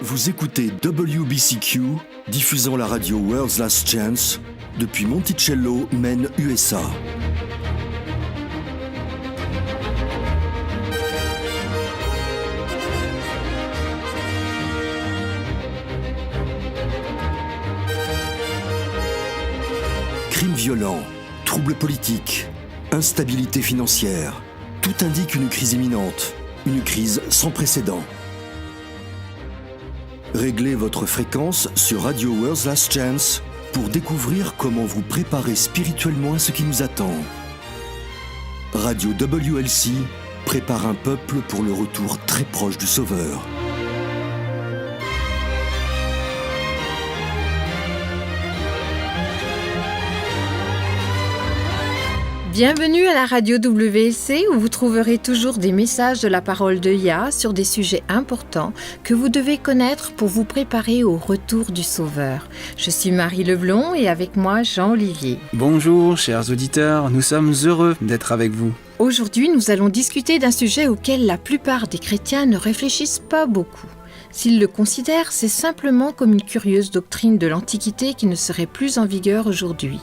Vous écoutez WBCQ, diffusant la radio World's Last Chance depuis Monticello, Maine, USA. Crimes violents, troubles politiques, instabilité financière, tout indique une crise imminente, une crise sans précédent. Réglez votre fréquence sur Radio World's Last Chance pour découvrir comment vous préparer spirituellement à ce qui nous attend. Radio WLC prépare un peuple pour le retour très proche du Sauveur. Bienvenue à la radio WLC où vous trouverez toujours des messages de la parole de Yah sur des sujets importants que vous devez connaître pour vous préparer au retour du Sauveur. Je suis Marie Leblond et avec moi Jean-Olivier. Bonjour chers auditeurs, nous sommes heureux d'être avec vous. Aujourd'hui, nous allons discuter d'un sujet auquel la plupart des chrétiens ne réfléchissent pas beaucoup. S'ils le considèrent, c'est simplement comme une curieuse doctrine de l'Antiquité qui ne serait plus en vigueur aujourd'hui.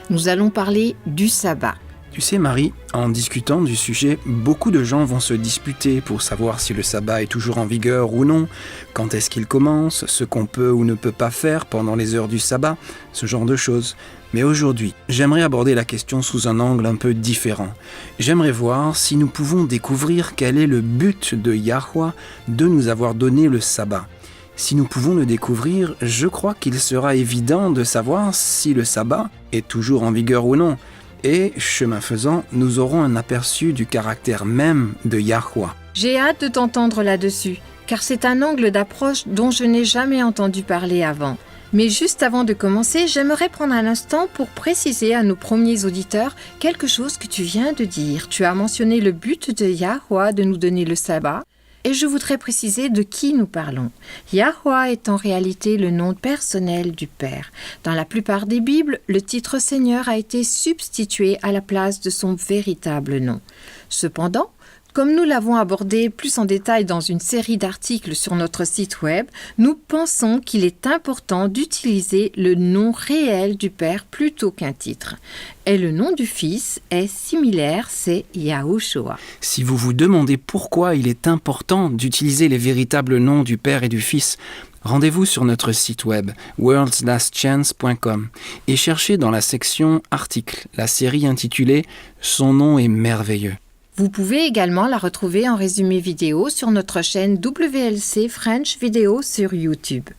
Nous allons parler du sabbat. Tu sais Marie, en discutant du sujet, beaucoup de gens vont se disputer pour savoir si le sabbat est toujours en vigueur ou non, quand est-ce qu'il commence, ce qu'on peut ou ne peut pas faire pendant les heures du sabbat, ce genre de choses. Mais aujourd'hui, j'aimerais aborder la question sous un angle un peu différent. J'aimerais voir si nous pouvons découvrir quel est le but de Yahweh de nous avoir donné le sabbat. Si nous pouvons le découvrir, je crois qu'il sera évident de savoir si le sabbat est toujours en vigueur ou non. Et, chemin faisant, nous aurons un aperçu du caractère même de Yahweh. J'ai hâte de t'entendre là-dessus, car c'est un angle d'approche dont je n'ai jamais entendu parler avant. Mais juste avant de commencer, j'aimerais prendre un instant pour préciser à nos premiers auditeurs quelque chose que tu viens de dire. Tu as mentionné le but de Yahweh de nous donner le sabbat. Et je voudrais préciser de qui nous parlons. Yahweh est en réalité le nom personnel du Père. Dans la plupart des Bibles, le titre Seigneur a été substitué à la place de son véritable nom. Cependant, comme nous l'avons abordé plus en détail dans une série d'articles sur notre site web, nous pensons qu'il est important d'utiliser le nom réel du Père plutôt qu'un titre. Et le nom du Fils est similaire, c'est Yahushua. Si vous vous demandez pourquoi il est important d'utiliser les véritables noms du Père et du Fils, rendez-vous sur notre site web worldslastchance.com et cherchez dans la section Articles la série intitulée « Son nom est merveilleux ». Vous pouvez également la retrouver en résumé vidéo sur notre chaîne WLC French Vidéo sur YouTube.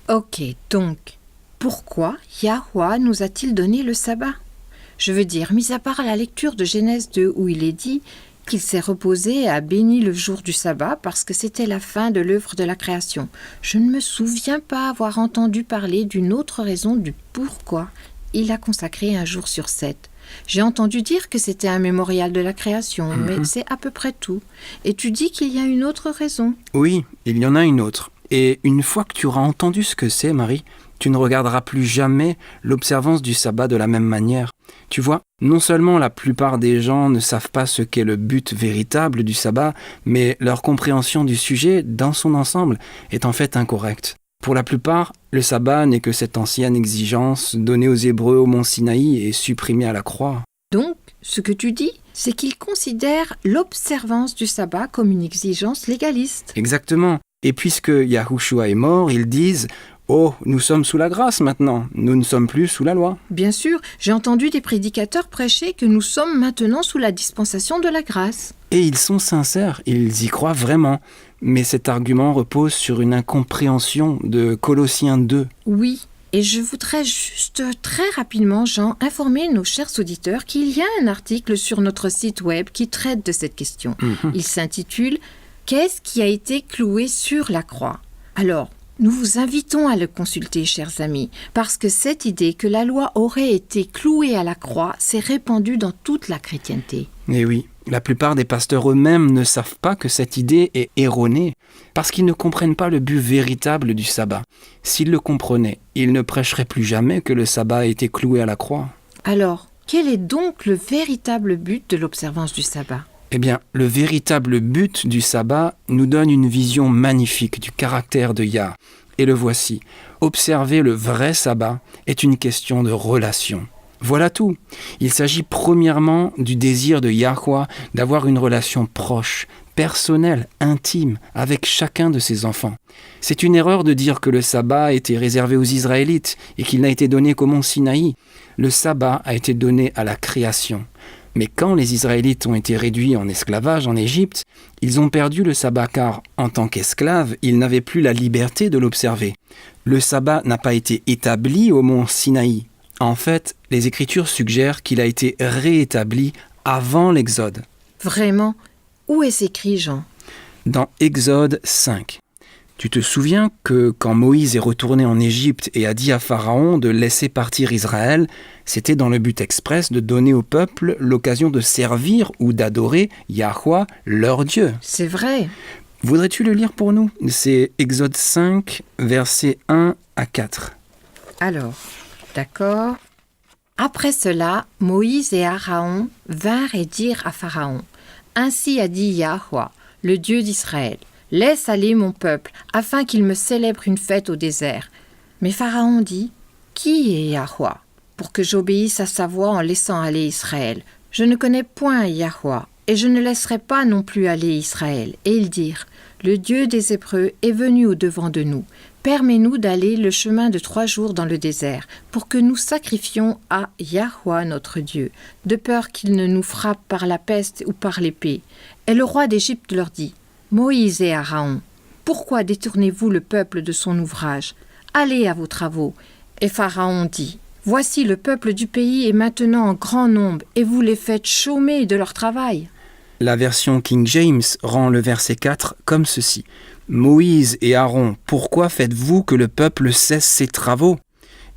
Ok, donc, pourquoi Yahweh nous a-t-il donné le sabbat ? Je veux dire, mis à part la lecture de Genèse 2 où il est dit qu'il s'est reposé et a béni le jour du sabbat parce que c'était la fin de l'œuvre de la création. Je ne me souviens pas avoir entendu parler d'une autre raison du pourquoi il a consacré un jour sur 7. J'ai entendu dire que c'était un mémorial de la création, mais c'est à peu près tout. Et tu dis qu'il y a une autre raison. Oui, il y en a une autre. Et une fois que tu auras entendu ce que c'est, Marie, tu ne regarderas plus jamais l'observance du sabbat de la même manière. Tu vois, non seulement la plupart des gens ne savent pas ce qu'est le but véritable du sabbat, mais leur compréhension du sujet dans son ensemble est en fait incorrecte. Pour la plupart, le sabbat n'est que cette ancienne exigence donnée aux Hébreux au mont Sinaï et supprimée à la croix. Donc, ce que tu dis, c'est qu'ils considèrent l'observance du sabbat comme une exigence légaliste. Exactement. Et puisque Yahushua est mort, ils disent « Oh, nous sommes sous la grâce maintenant, nous ne sommes plus sous la loi. » Bien sûr, j'ai entendu des prédicateurs prêcher que nous sommes maintenant sous la dispensation de la grâce. Et ils sont sincères, ils y croient vraiment. Mais cet argument repose sur une incompréhension de Colossiens 2. Oui, et je voudrais juste très rapidement, Jean, informer nos chers auditeurs qu'il y a un article sur notre site web qui traite de cette question. Il s'intitule « Qu'est-ce qui a été cloué sur la croix ?» Alors, nous vous invitons à le consulter, chers amis, parce que cette idée que la loi aurait été clouée à la croix s'est répandue dans toute la chrétienté. Et oui, la plupart des pasteurs eux-mêmes ne savent pas que cette idée est erronée, parce qu'ils ne comprennent pas le but véritable du sabbat. S'ils le comprenaient, ils ne prêcheraient plus jamais que le sabbat a été cloué à la croix. Alors, quel est donc le véritable but de l'observance du sabbat ? Eh bien, le véritable but du sabbat nous donne une vision magnifique du caractère de Yah. Et le voici. Observer le vrai sabbat est une question de relation. Voilà tout. Il s'agit premièrement du désir de Yahweh d'avoir une relation proche, personnelle, intime, avec chacun de ses enfants. C'est une erreur de dire que le sabbat était réservé aux Israélites et qu'il n'a été donné qu'au mont Sinaï. Le sabbat a été donné à la création. Mais quand les Israélites ont été réduits en esclavage en Égypte, ils ont perdu le sabbat car, en tant qu'esclaves, ils n'avaient plus la liberté de l'observer. Le sabbat n'a pas été établi au mont Sinaï. En fait, les Écritures suggèrent qu'il a été réétabli avant l'Exode. Vraiment? Où est-ce écrit, Jean? Dans Exode 5. Tu te souviens que quand Moïse est retourné en Égypte et a dit à Pharaon de laisser partir Israël, c'était dans le but express de donner au peuple l'occasion de servir ou d'adorer Yahweh, leur Dieu. C'est vrai. Voudrais-tu le lire pour nous? C'est Exode 5, versets 1 à 4. Alors, d'accord. Après cela, Moïse et Aaron vinrent et dirent à Pharaon, « Ainsi a dit Yahweh, le Dieu d'Israël. Laisse aller mon peuple, afin qu'il me célèbre une fête au désert. » Mais Pharaon dit, « Qui est Yahweh, pour que j'obéisse à sa voix en laissant aller Israël? Je ne connais point Yahweh, et je ne laisserai pas non plus aller Israël. » Et ils dirent, « Le Dieu des Hébreux est venu au-devant de nous. Permets-nous d'aller le chemin de 3 jours dans le désert, pour que nous sacrifions à Yahweh notre Dieu, de peur qu'il ne nous frappe par la peste ou par l'épée. » Et le roi d'Égypte leur dit, « Moïse et Aaron, pourquoi détournez-vous le peuple de son ouvrage? Allez à vos travaux. » Et Pharaon dit, « Voici le peuple du pays est maintenant en grand nombre, et vous les faites chômer de leur travail. » La version King James rend le verset 4 comme ceci. « Moïse et Aaron, pourquoi faites-vous que le peuple cesse ses travaux ?»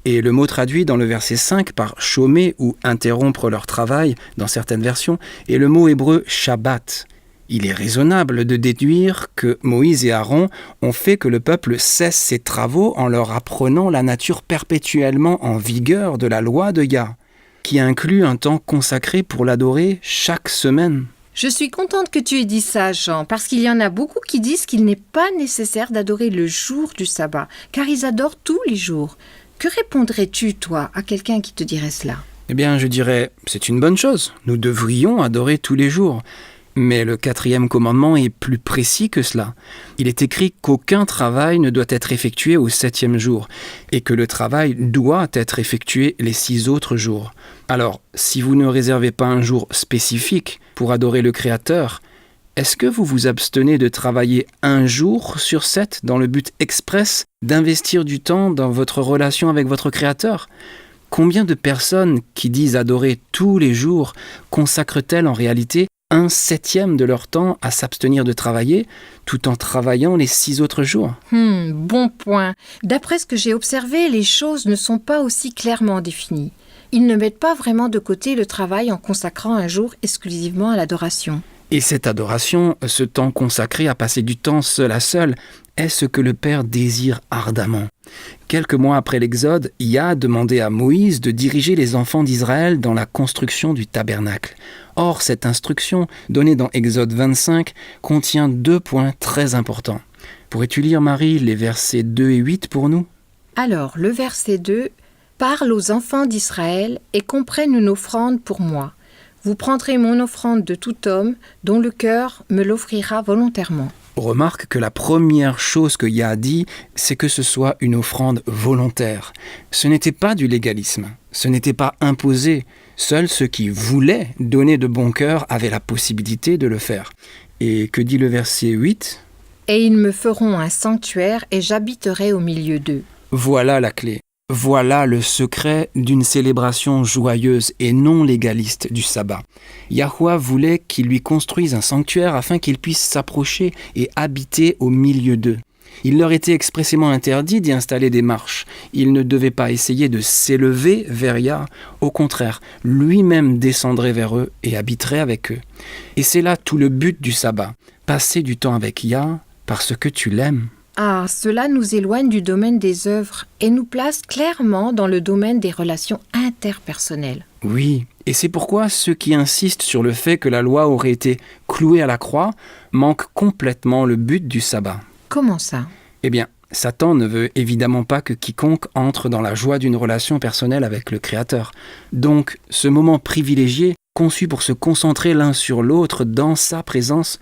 Et le mot traduit dans le verset 5 par « chômer » ou « interrompre leur travail » dans certaines versions est le mot hébreu « Shabbat ». Il est raisonnable de déduire que Moïse et Aaron ont fait que le peuple cesse ses travaux en leur apprenant la nature perpétuellement en vigueur de la loi de Yah, qui inclut un temps consacré pour l'adorer chaque semaine. Je suis contente que tu aies dit ça, Jean, parce qu'il y en a beaucoup qui disent qu'il n'est pas nécessaire d'adorer le jour du sabbat, car ils adorent tous les jours. Que répondrais-tu, toi, à quelqu'un qui te dirait cela? Eh bien, je dirais, c'est une bonne chose. Nous devrions adorer tous les jours. Mais le 4e commandement est plus précis que cela. Il est écrit qu'aucun travail ne doit être effectué au 7e jour et que le travail doit être effectué les 6 autres jours. Alors, si vous ne réservez pas un jour spécifique pour adorer le Créateur, est-ce que vous vous abstenez de travailler un jour sur 7 dans le but express d'investir du temps dans votre relation avec votre Créateur ? Combien de personnes qui disent adorer tous les jours consacrent-elles en réalité 1/7 de leur temps à s'abstenir de travailler, tout en travaillant les 6 autres jours? Bon point. D'après ce que j'ai observé, les choses ne sont pas aussi clairement définies. Ils ne mettent pas vraiment de côté le travail en consacrant un jour exclusivement à l'adoration. Et cette adoration, ce temps consacré à passer du temps seul à seul, est ce que le Père désire ardemment. Quelques mois après l'Exode, Yah a demandé à Moïse de diriger les enfants d'Israël dans la construction du tabernacle. Or, cette instruction, donnée dans Exode 25, contient 2 points très importants. Pourrais-tu lire, Marie, les versets 2 et 8 pour nous? Alors, le verset 2 parle aux enfants d'Israël et comprennent une offrande pour moi. Vous prendrez mon offrande de tout homme dont le cœur me l'offrira volontairement. Remarque que la première chose que Yah a dit, c'est que ce soit une offrande volontaire. Ce n'était pas du légalisme, ce n'était pas imposé. Seuls ceux qui voulaient donner de bon cœur avaient la possibilité de le faire. Et que dit le verset 8 ? Et ils me feront un sanctuaire et j'habiterai au milieu d'eux. Voilà la clé. Voilà le secret d'une célébration joyeuse et non légaliste du sabbat. Yahweh voulait qu'il lui construise un sanctuaire afin qu'il puisse s'approcher et habiter au milieu d'eux. Il leur était expressément interdit d'y installer des marches. Il ne devait pas essayer de s'élever vers Yah. Au contraire, lui-même descendrait vers eux et habiterait avec eux. Et c'est là tout le but du sabbat. Passer du temps avec Yah parce que tu l'aimes. Ah, cela nous éloigne du domaine des œuvres et nous place clairement dans le domaine des relations interpersonnelles. Oui, Et c'est pourquoi ceux qui insistent sur le fait que la loi aurait été clouée à la croix manquent complètement le but du sabbat. Comment ça ? Eh bien, Satan ne veut évidemment pas que quiconque entre dans la joie d'une relation personnelle avec le Créateur. Donc, ce moment privilégié, conçu pour se concentrer l'un sur l'autre dans sa présence,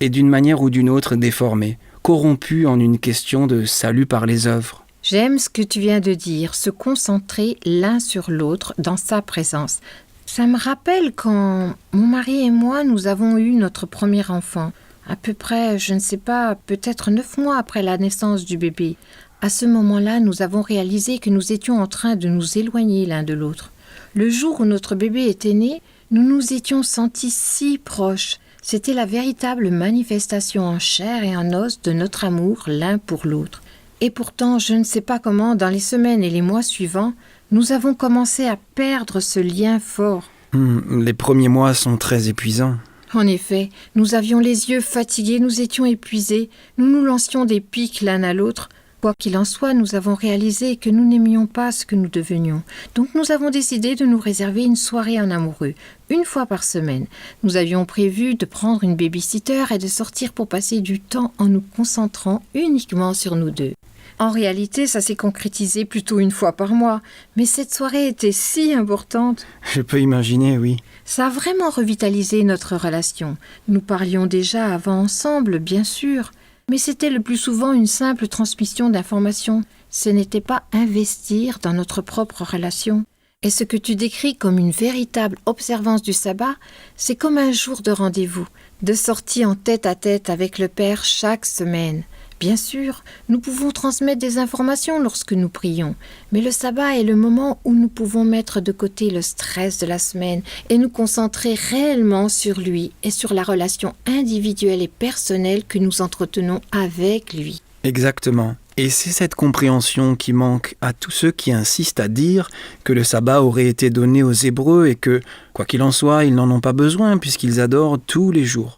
est d'une manière ou d'une autre déformé, corrompu en une question de salut par les œuvres. J'aime ce que tu viens de dire, se concentrer l'un sur l'autre dans sa présence. Ça me rappelle quand mon mari et moi, nous avons eu notre premier enfant. À peu près, je ne sais pas, peut-être 9 mois après la naissance du bébé. À ce moment-là, nous avons réalisé que nous étions en train de nous éloigner l'un de l'autre. Le jour où notre bébé était né, nous nous étions sentis si proches. C'était la véritable manifestation en chair et en os de notre amour l'un pour l'autre. Et pourtant, je ne sais pas comment, dans les semaines et les mois suivants, nous avons commencé à perdre ce lien fort. Les premiers mois sont très épuisants. En effet, nous avions les yeux fatigués, nous étions épuisés, nous nous lancions des piques l'un à l'autre. Quoi qu'il en soit, nous avons réalisé que nous n'aimions pas ce que nous devenions. Donc nous avons décidé de nous réserver une soirée en amoureux, 1 fois par semaine. Nous avions prévu de prendre une baby-sitter et de sortir pour passer du temps en nous concentrant uniquement sur nous deux. En réalité, ça s'est concrétisé plutôt 1 fois par mois, mais cette soirée était si importante. Je peux imaginer, oui. Ça a vraiment revitalisé notre relation. Nous parlions déjà avant ensemble, bien sûr, mais c'était le plus souvent une simple transmission d'informations. Ce n'était pas investir dans notre propre relation. Et ce que tu décris comme une véritable observance du sabbat, c'est comme un jour de rendez-vous, de sortie en tête-à-tête avec le Père chaque semaine. Bien sûr, nous pouvons transmettre des informations lorsque nous prions, mais le sabbat est le moment où nous pouvons mettre de côté le stress de la semaine et nous concentrer réellement sur lui et sur la relation individuelle et personnelle que nous entretenons avec lui. Exactement. Et c'est cette compréhension qui manque à tous ceux qui insistent à dire que le sabbat aurait été donné aux Hébreux et que, quoi qu'il en soit, ils n'en ont pas besoin puisqu'ils adorent tous les jours.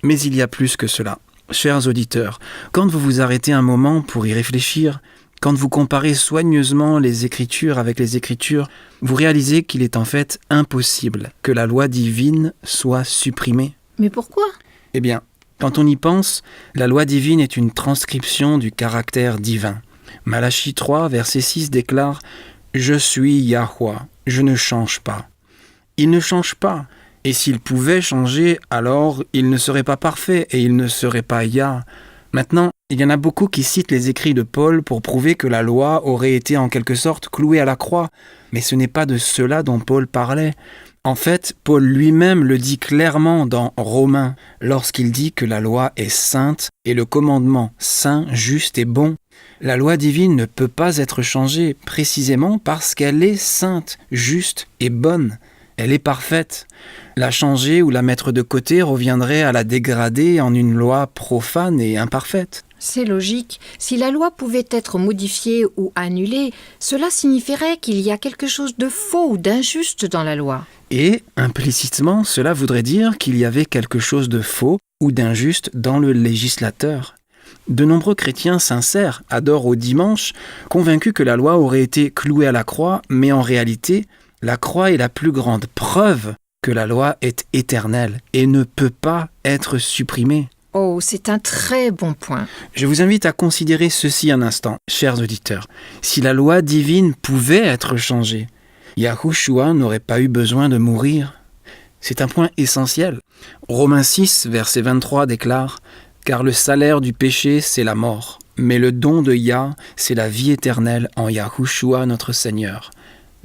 Mais il y a plus que cela. Chers auditeurs, quand vous vous arrêtez un moment pour y réfléchir, quand vous comparez soigneusement les Écritures avec les Écritures, vous réalisez qu'il est en fait impossible que la loi divine soit supprimée. Mais pourquoi ? Eh bien, quand on y pense, la loi divine est une transcription du caractère divin. Malachie 3, verset 6 déclare « Je suis Yahweh, je ne change pas ». Il ne change pas. Et s'il pouvait changer, alors il ne serait pas parfait et il ne serait pas Yah. Maintenant, il y en a beaucoup qui citent les écrits de Paul pour prouver que la loi aurait été en quelque sorte clouée à la croix. Mais ce n'est pas de cela dont Paul parlait. En fait, Paul lui-même le dit clairement dans Romains, lorsqu'il dit que la loi est sainte et le commandement saint, juste et bon. La loi divine ne peut pas être changée précisément parce qu'elle est sainte, juste et bonne. Elle est parfaite. La changer ou la mettre de côté reviendrait à la dégrader en une loi profane et imparfaite. C'est logique. Si la loi pouvait être modifiée ou annulée, cela signifierait qu'il y a quelque chose de faux ou d'injuste dans la loi. Et, implicitement, cela voudrait dire qu'il y avait quelque chose de faux ou d'injuste dans le législateur. De nombreux chrétiens sincères adorent au dimanche, convaincus que la loi aurait été clouée à la croix, mais en réalité, la croix est la plus grande preuve que la loi est éternelle et ne peut pas être supprimée. Oh, c'est un très bon point. Je vous invite à considérer ceci un instant, chers auditeurs. Si la loi divine pouvait être changée, Yahushua n'aurait pas eu besoin de mourir. C'est un point essentiel. Romains 6, verset 23 déclare « Car le salaire du péché, c'est la mort, mais le don de Yah, c'est la vie éternelle en Yahushua notre Seigneur. »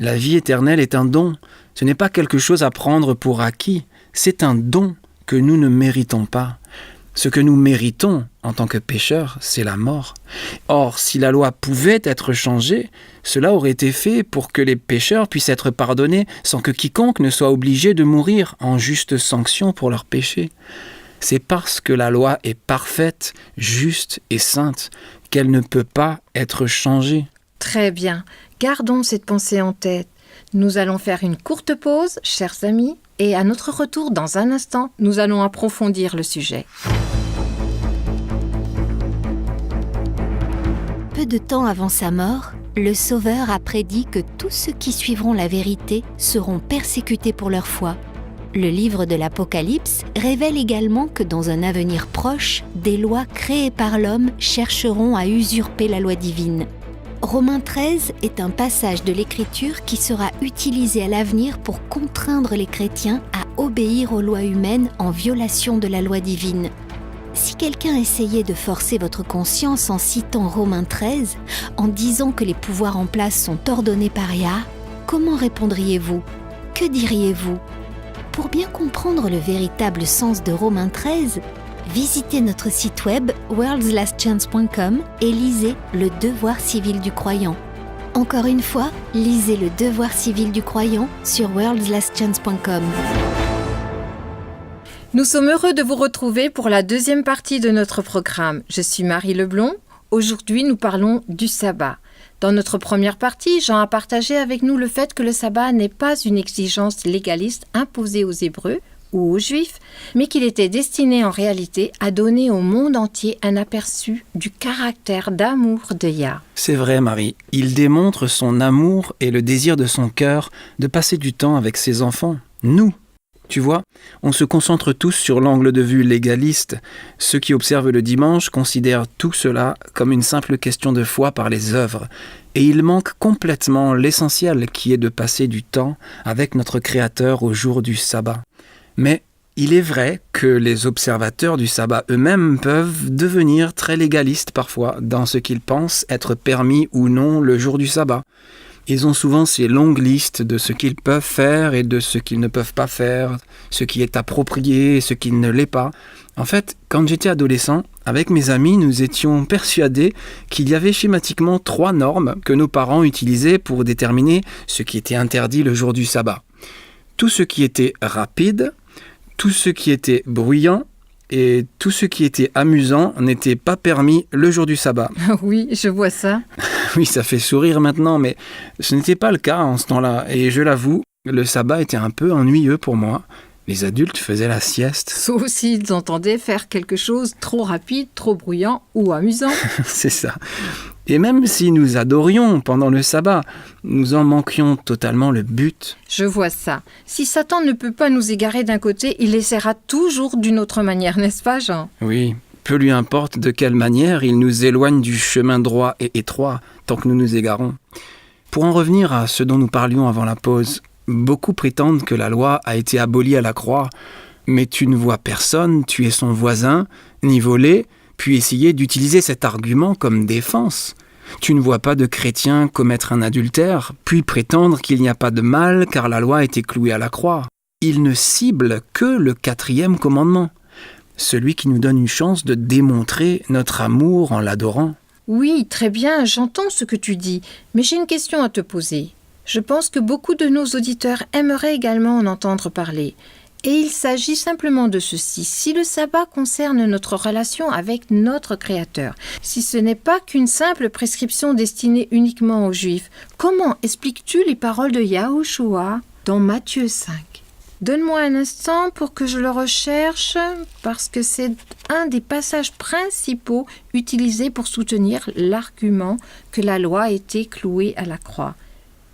La vie éternelle est un don. Ce n'est pas quelque chose à prendre pour acquis. C'est un don que nous ne méritons pas. Ce que nous méritons en tant que pécheurs, c'est la mort. Or, si la loi pouvait être changée, cela aurait été fait pour que les pécheurs puissent être pardonnés sans que quiconque ne soit obligé de mourir en juste sanction pour leurs péchés. C'est parce que la loi est parfaite, juste et sainte qu'elle ne peut pas être changée. Très bien. Gardons cette pensée en tête. Nous allons faire une courte pause, chers amis, et à notre retour dans un instant, nous allons approfondir le sujet. Peu de temps avant sa mort, le Sauveur a prédit que tous ceux qui suivront la vérité seront persécutés pour leur foi. Le livre de l'Apocalypse révèle également que dans un avenir proche, des lois créées par l'homme chercheront à usurper la loi divine. Romains 13 est un passage de l'Écriture qui sera utilisé à l'avenir pour contraindre les chrétiens à obéir aux lois humaines en violation de la loi divine. Si quelqu'un essayait de forcer votre conscience en citant Romains 13, en disant que les pouvoirs en place sont ordonnés par Yah, comment répondriez-vous ? Que diriez-vous ? Pour bien comprendre le véritable sens de Romains 13, visitez notre site web worldslastchance.com et lisez Le devoir civil du croyant. Encore une fois, lisez Le devoir civil du croyant sur worldslastchance.com. Nous sommes heureux de vous retrouver pour la deuxième partie de notre programme. Je suis Marie Leblond. Aujourd'hui, nous parlons du sabbat. Dans notre première partie, Jean a partagé avec nous le fait que le sabbat n'est pas une exigence légaliste imposée aux Hébreux ou aux Juifs, mais qu'il était destiné en réalité à donner au monde entier un aperçu du caractère d'amour de Yah. C'est vrai, Marie. Il démontre son amour et le désir de son cœur de passer du temps avec ses enfants, nous. Tu vois, on se concentre tous sur l'angle de vue légaliste. Ceux qui observent le dimanche considèrent tout cela comme une simple question de foi par les œuvres. Et il manque complètement l'essentiel qui est de passer du temps avec notre Créateur au jour du sabbat. Mais il est vrai que les observateurs du sabbat eux-mêmes peuvent devenir très légalistes parfois dans ce qu'ils pensent être permis ou non le jour du sabbat. Ils ont souvent ces longues listes de ce qu'ils peuvent faire et de ce qu'ils ne peuvent pas faire, ce qui est approprié et ce qui ne l'est pas. En fait, quand j'étais adolescent, avec mes amis, nous étions persuadés qu'il y avait schématiquement 3 normes que nos parents utilisaient pour déterminer ce qui était interdit le jour du sabbat. Tout ce qui était rapide, tout ce qui était bruyant et tout ce qui était amusant n'était pas permis le jour du sabbat. Oui, je vois ça. Oui, ça fait sourire maintenant, mais ce n'était pas le cas en ce temps-là. Et je l'avoue, le sabbat était un peu ennuyeux pour moi. Les adultes faisaient la sieste. Sauf s'ils entendaient faire quelque chose trop rapide, trop bruyant ou amusant. C'est ça. Et même si nous adorions pendant le sabbat, nous en manquions totalement le but. Je vois ça. Si Satan ne peut pas nous égarer d'un côté, il essaiera toujours d'une autre manière, n'est-ce pas, Jean ? Oui, peu lui importe de quelle manière il nous éloigne du chemin droit et étroit, tant que nous nous égarons. Pour en revenir à ce dont nous parlions avant la pause, beaucoup prétendent que la loi a été abolie à la croix, mais tu ne vois personne tuer son voisin, ni voler, puis essayer d'utiliser cet argument comme défense. Tu ne vois pas de chrétien commettre un adultère, puis prétendre qu'il n'y a pas de mal car la loi a été clouée à la croix. Il ne cible que le 4e commandement, celui qui nous donne une chance de démontrer notre amour en l'adorant. Oui, très bien, j'entends ce que tu dis, mais j'ai une question à te poser. Je pense que beaucoup de nos auditeurs aimeraient également en entendre parler. Et il s'agit simplement de ceci. Si le sabbat concerne notre relation avec notre Créateur, si ce n'est pas qu'une simple prescription destinée uniquement aux Juifs, comment expliques-tu les paroles de Yahushua dans Matthieu 5 ? Donne-moi un instant pour que je le recherche, parce que c'est un des passages principaux utilisés pour soutenir l'argument que la loi a été clouée à la croix.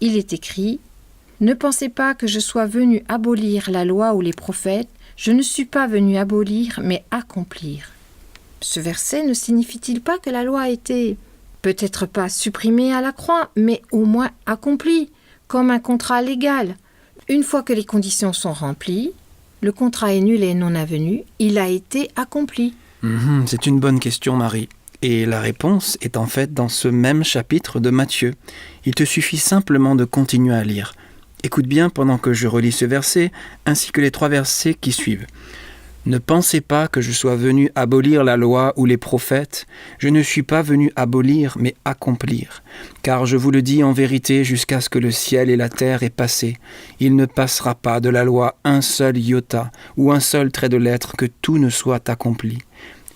Il est écrit « Ne pensez pas que je sois venu abolir la loi ou les prophètes, je ne suis pas venu abolir, mais accomplir. » Ce verset ne signifie-t-il pas que la loi a été peut-être pas supprimée à la croix, mais au moins accomplie, comme un contrat légal ? Une fois que les conditions sont remplies, le contrat est nul et non avenu, il a été accompli. C'est une bonne question, Marie. Et la réponse est en fait dans ce même chapitre de Matthieu. Il te suffit simplement de continuer à lire. Écoute bien pendant que je relis ce verset, ainsi que les 3 versets qui suivent. Ne pensez pas que je sois venu abolir la loi ou les prophètes. Je ne suis pas venu abolir, mais accomplir. Car je vous le dis en vérité, jusqu'à ce que le ciel et la terre aient passé, il ne passera pas de la loi un seul iota ou un seul trait de lettre que tout ne soit accompli.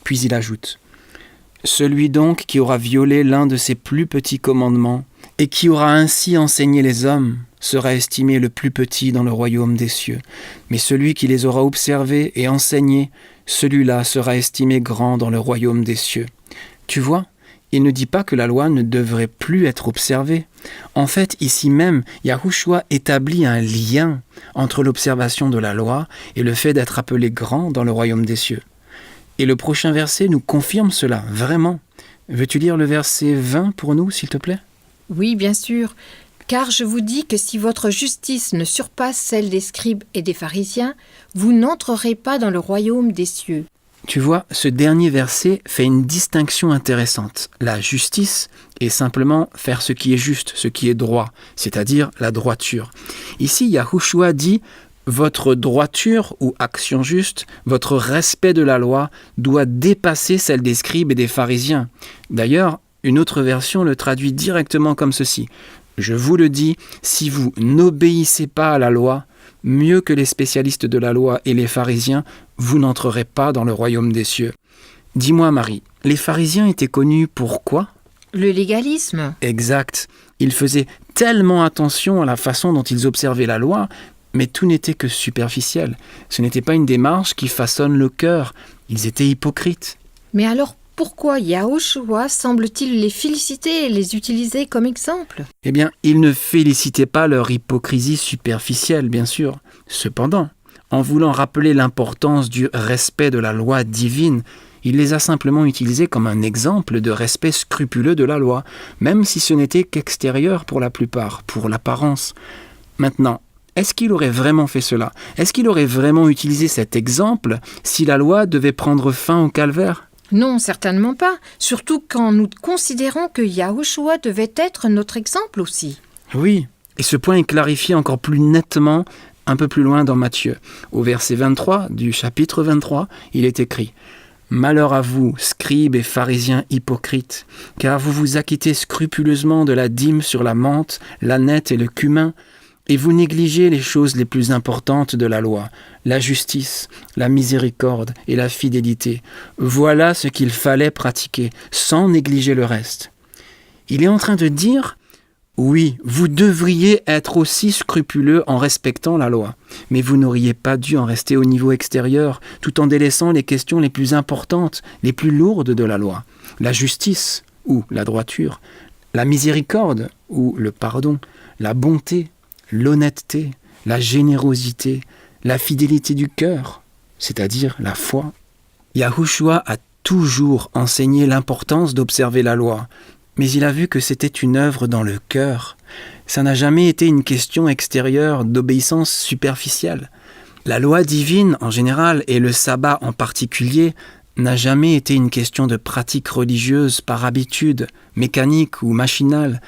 Puis il ajoute « Celui donc qui aura violé l'un de ces plus petits commandements et qui aura ainsi enseigné les hommes sera estimé le plus petit dans le royaume des cieux. Mais celui qui les aura observés et enseignés, celui-là sera estimé grand dans le royaume des cieux. » Tu vois, Il ne dit pas que la loi ne devrait plus être observée. En fait, ici même, Yahushua établit un lien entre l'observation de la loi et le fait d'être appelé grand dans le royaume des cieux. Et le prochain verset nous confirme cela, vraiment. Veux-tu lire le verset 20 pour nous, s'il te plaît ? Oui, bien sûr. Car je vous dis que si votre justice ne surpasse celle des scribes et des pharisiens, vous n'entrerez pas dans le royaume des cieux. Tu vois, ce dernier verset fait une distinction intéressante. La justice est simplement faire ce qui est juste, ce qui est droit, c'est-à-dire la droiture. Ici, Yahushua dit « Votre droiture ou action juste, votre respect de la loi doit dépasser celle des scribes et des pharisiens. » D'ailleurs, une autre version le traduit directement comme ceci. « Je vous le dis, si vous n'obéissez pas à la loi, mieux que les spécialistes de la loi et les pharisiens, vous n'entrerez pas dans le royaume des cieux. » Dis-moi, Marie, les pharisiens étaient connus pour quoi ? Le légalisme. Exact. Ils faisaient tellement attention à la façon dont ils observaient la loi, mais tout n'était que superficiel. Ce n'était pas une démarche qui façonne le cœur. Ils étaient hypocrites. Mais alors pourquoi Yahushua semble-t-il les féliciter et les utiliser comme exemple ? Eh bien, ils ne félicitaient pas leur hypocrisie superficielle, bien sûr. Cependant, en voulant rappeler l'importance du respect de la loi divine, il les a simplement utilisés comme un exemple de respect scrupuleux de la loi, même si ce n'était qu'extérieur pour la plupart, pour l'apparence. Maintenant, est-ce qu'il aurait vraiment fait cela ? Est-ce qu'il aurait vraiment utilisé cet exemple si la loi devait prendre fin au calvaire ? Non, certainement pas, surtout quand nous considérons que Yahushua devait être notre exemple aussi. Oui, et ce point est clarifié encore plus nettement un peu plus loin dans Matthieu. Au verset 23 du chapitre 23, il est écrit « Malheur à vous, scribes et pharisiens hypocrites, car vous vous acquittez scrupuleusement de la dîme sur la menthe, l'âneth et le cumin, et vous négligez les choses les plus importantes de la loi, la justice, la miséricorde et la fidélité. Voilà ce qu'il fallait pratiquer, sans négliger le reste. » Il est en train de dire « Oui, vous devriez être aussi scrupuleux en respectant la loi, mais vous n'auriez pas dû en rester au niveau extérieur, tout en délaissant les questions les plus importantes, les plus lourdes de la loi, la justice ou la droiture, la miséricorde ou le pardon, la bonté, l'honnêteté, la générosité, la fidélité du cœur, c'est-à-dire la foi. » Yahushua a toujours enseigné l'importance d'observer la loi, mais il a vu que c'était une œuvre dans le cœur. Ça n'a jamais été une question extérieure d'obéissance superficielle. La loi divine en général et le sabbat en particulier n'a jamais été une question de pratique religieuse par habitude, mécanique ou machinale.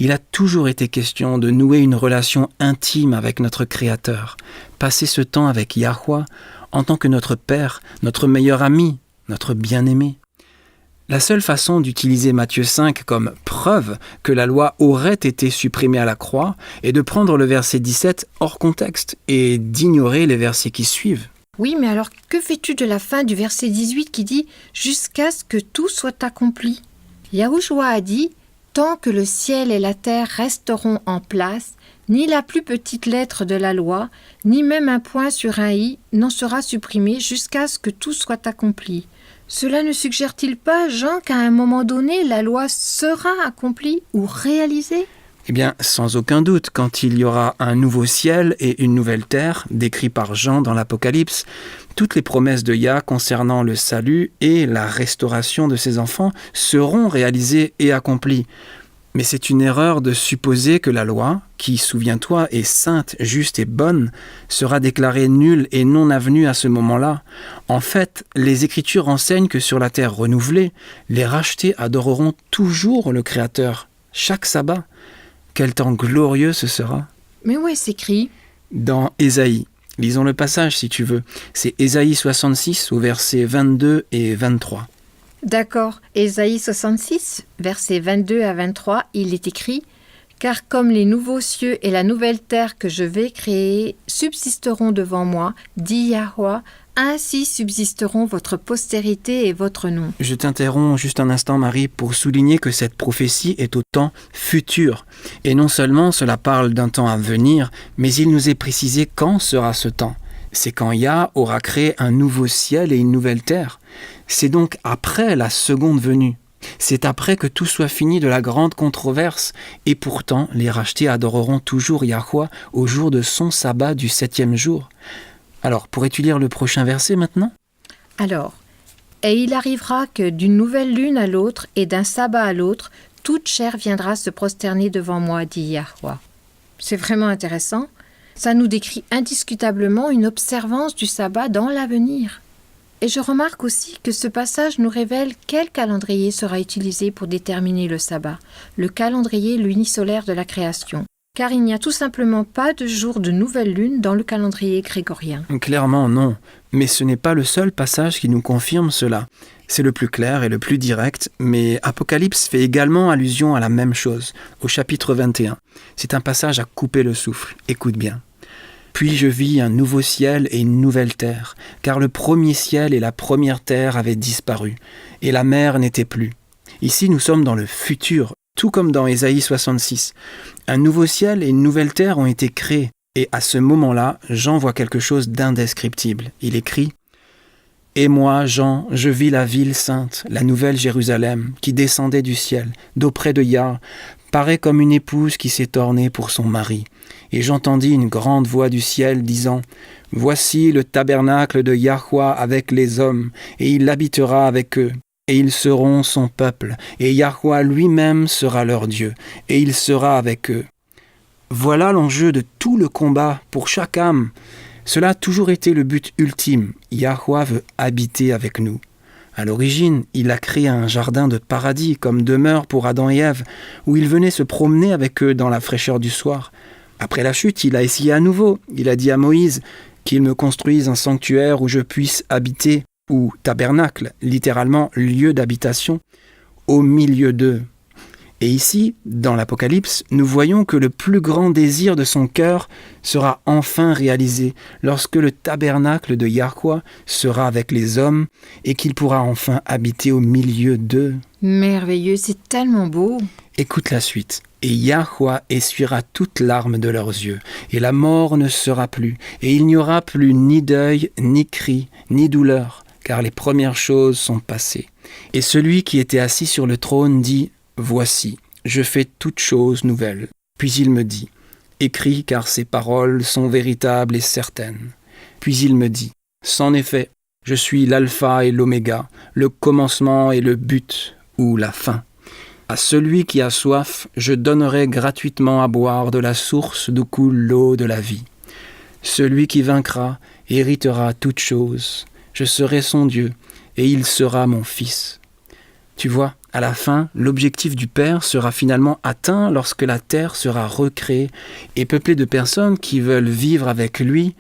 Il a toujours été question de nouer une relation intime avec notre Créateur, passer ce temps avec Yahweh en tant que notre Père, notre meilleur ami, notre bien-aimé. La seule façon d'utiliser Matthieu 5 comme preuve que la loi aurait été supprimée à la croix est de prendre le verset 17 hors contexte et d'ignorer les versets qui suivent. Oui, mais alors que fais-tu de la fin du verset 18 qui dit « Jusqu'à ce que tout soit accompli » ? Yahushua a dit « Tant que le ciel et la terre resteront en place, ni la plus petite lettre de la loi, ni même un point sur un i n'en sera supprimé jusqu'à ce que tout soit accompli. » Cela ne suggère-t-il pas, Jean, qu'à un moment donné, la loi sera accomplie ou réalisée ? Eh bien, sans aucun doute, quand il y aura un nouveau ciel et une nouvelle terre, décrits par Jean dans l'Apocalypse, toutes les promesses de Yah concernant le salut et la restauration de ses enfants seront réalisées et accomplies. Mais c'est une erreur de supposer que la loi, qui, souviens-toi, est sainte, juste et bonne, sera déclarée nulle et non avenue à ce moment-là. En fait, les Écritures enseignent que sur la terre renouvelée, les rachetés adoreront toujours le Créateur, chaque sabbat. Quel temps glorieux ce sera! Mais où est-ce écrit ? Dans Ésaïe. Lisons le passage si tu veux. C'est Ésaïe 66 au verset 22 et 23. D'accord. Ésaïe 66, versets 22 à 23, il est écrit « Car comme les nouveaux cieux et la nouvelle terre que je vais créer subsisteront devant moi, dit Yahweh, ainsi subsisteront votre postérité et votre nom. » Je t'interromps juste un instant, Marie, pour souligner que cette prophétie est au temps futur. Et non seulement cela parle d'un temps à venir, mais il nous est précisé quand sera ce temps. C'est quand Yah aura créé un nouveau ciel et une nouvelle terre. C'est donc après la seconde venue. C'est après que tout soit fini de la grande controverse, et pourtant les rachetés adoreront toujours Yahweh au jour de son sabbat du 7e jour. Alors, pourrais-tu lire le prochain verset maintenant ? Alors, et il arrivera que d'une nouvelle lune à l'autre et d'un sabbat à l'autre, toute chair viendra se prosterner devant moi, dit Yahweh. C'est vraiment intéressant. Ça nous décrit indiscutablement une observance du sabbat dans l'avenir. Et je remarque aussi que ce passage nous révèle quel calendrier sera utilisé pour déterminer le sabbat, le calendrier lunisolaire de la création. Car il n'y a tout simplement pas de jour de nouvelle lune dans le calendrier grégorien. Clairement non, mais ce n'est pas le seul passage qui nous confirme cela. C'est le plus clair et le plus direct, mais Apocalypse fait également allusion à la même chose, au chapitre 21. C'est un passage à couper le souffle, écoute bien. « Puis je vis un nouveau ciel et une nouvelle terre, car le premier ciel et la première terre avaient disparu, et la mer n'était plus. » Ici nous sommes dans le futur, tout comme dans Ésaïe 66. Un nouveau ciel et une nouvelle terre ont été créés, et à ce moment-là, Jean voit quelque chose d'indescriptible. Il écrit « Et moi, Jean, je vis la ville sainte, la nouvelle Jérusalem, qui descendait du ciel, d'auprès de Yah, paraît comme une épouse qui s'est ornée pour son mari. Et j'entendis une grande voix du ciel disant « Voici le tabernacle de Yahweh avec les hommes, et il habitera avec eux. Et ils seront son peuple, et Yahweh lui-même sera leur Dieu, et il sera avec eux. » Voilà l'enjeu de tout le combat pour chaque âme. Cela a toujours été le but ultime. Yahweh veut habiter avec nous. À l'origine, il a créé un jardin de paradis comme demeure pour Adam et Ève, où il venait se promener avec eux dans la fraîcheur du soir. Après la chute, il a essayé à nouveau. Il a dit à Moïse qu'il me construise un sanctuaire où je puisse habiter, ou tabernacle, littéralement lieu d'habitation, au milieu d'eux. Et ici, dans l'Apocalypse, nous voyons que le plus grand désir de son cœur sera enfin réalisé lorsque le tabernacle de Yahweh sera avec les hommes et qu'il pourra enfin habiter au milieu d'eux. Merveilleux, c'est tellement beau. Écoute la suite. « Et Yahweh essuiera toute larme de leurs yeux, et la mort ne sera plus, et il n'y aura plus ni deuil, ni cri, ni douleur, car les premières choses sont passées. Et celui qui était assis sur le trône dit « Voici, je fais toutes choses nouvelles. » Puis il me dit « Écris, car ces paroles sont véritables et certaines. » Puis il me dit « C'en est fait, je suis l'alpha et l'oméga, le commencement et le but, ou la fin. À celui qui a soif, je donnerai gratuitement à boire de la source d'où coule l'eau de la vie. Celui qui vaincra héritera toutes choses. Je serai son Dieu, et il sera mon fils. » Tu vois, à la fin, l'objectif du Père sera finalement atteint lorsque la terre sera recréée et peuplée de personnes qui veulent vivre avec lui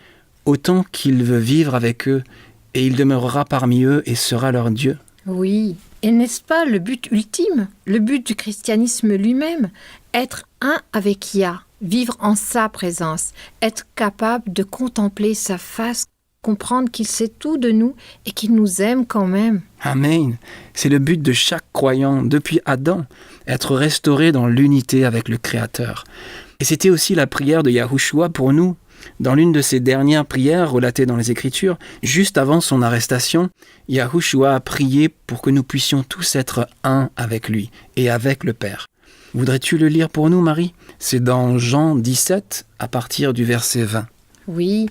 autant qu'il veut vivre avec eux, et il demeurera parmi eux et sera leur Dieu. Oui, et n'est-ce pas le but ultime, le but du christianisme lui-même? Être un avec Yah, vivre en sa présence, être capable de contempler sa face, comprendre qu'il sait tout de nous et qu'il nous aime quand même. Amen. C'est le but de chaque croyant depuis Adam, être restauré dans l'unité avec le Créateur. Et c'était aussi la prière de Yahushua pour nous. Dans l'une de ses dernières prières relatées dans les Écritures, juste avant son arrestation, Yahushua a prié pour que nous puissions tous être un avec lui et avec le Père. Voudrais-tu le lire pour nous, Marie ? C'est dans Jean 17, à partir du verset 20. Oui.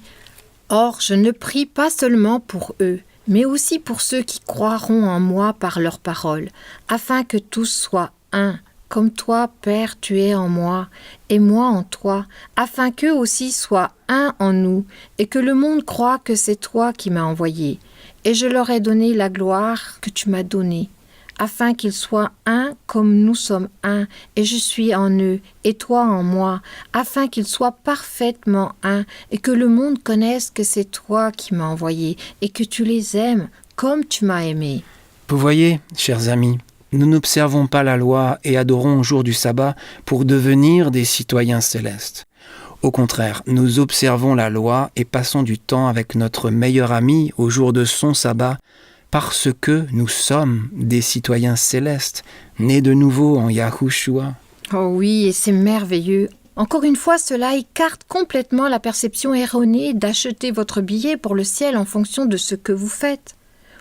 Or, je ne prie pas seulement pour eux, mais aussi pour ceux qui croiront en moi par leurs paroles, afin que tous soient un, comme toi, Père, tu es en moi, et moi en toi, afin qu'eux aussi soient un en nous, et que le monde croie que c'est toi qui m'as envoyé. Et je leur ai donné la gloire que tu m'as donnée, afin qu'ils soient un comme nous sommes un, et je suis en eux, et toi en moi, afin qu'ils soient parfaitement un, et que le monde connaisse que c'est toi qui m'as envoyé, et que tu les aimes comme tu m'as aimé. Vous voyez, chers amis, nous n'observons pas la loi et adorons au jour du sabbat pour devenir des citoyens célestes. Au contraire, nous observons la loi et passons du temps avec notre meilleur ami au jour de son sabbat parce que nous sommes des citoyens célestes, nés de nouveau en Yahushua. Oh oui, et c'est merveilleux. Encore une fois, cela écarte complètement la perception erronée d'acheter votre billet pour le ciel en fonction de ce que vous faites.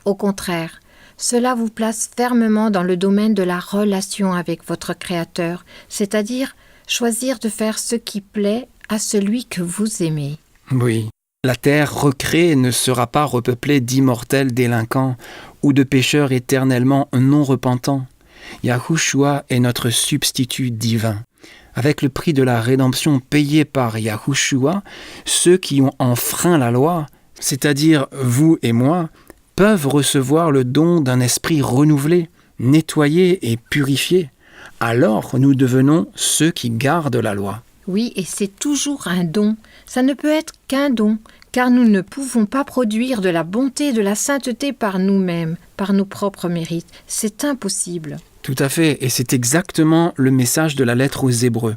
Au contraire, Cela vous place fermement dans le domaine de la relation avec votre Créateur, c'est-à-dire choisir de faire ce qui plaît à celui que vous aimez. Oui, la terre recréée ne sera pas repeuplée d'immortels délinquants ou de pécheurs éternellement non repentants. Yahushua est notre substitut divin. Avec le prix de la rédemption payé par Yahushua, ceux qui ont enfreint la loi, c'est-à-dire vous et moi, peuvent recevoir le don d'un esprit renouvelé, nettoyé et purifié. Alors nous devenons ceux qui gardent la loi. Oui, et c'est toujours un don. Ça ne peut être qu'un don, car nous ne pouvons pas produire de la bonté et de la sainteté par nous-mêmes, par nos propres mérites. C'est impossible. Tout à fait, et c'est exactement le message de la lettre aux Hébreux.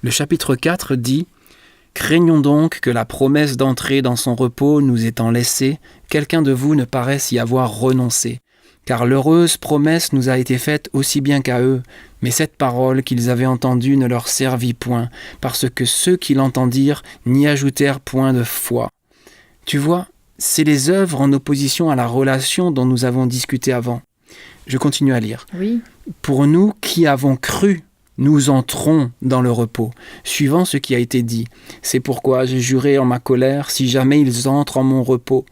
Le chapitre 4 dit « Craignons donc que la promesse d'entrer dans son repos nous étant laissée, quelqu'un de vous ne paraisse y avoir renoncé. Car l'heureuse promesse nous a été faite aussi bien qu'à eux, mais cette parole qu'ils avaient entendue ne leur servit point, parce que ceux qui l'entendirent n'y ajoutèrent point de foi. » Tu vois, c'est les œuvres en opposition à la relation dont nous avons discuté avant. Je continue à lire. Oui. Pour nous qui avons cru, nous entrons dans le repos, suivant ce qui a été dit. C'est pourquoi j'ai juré en ma colère, si jamais ils entrent en mon repos,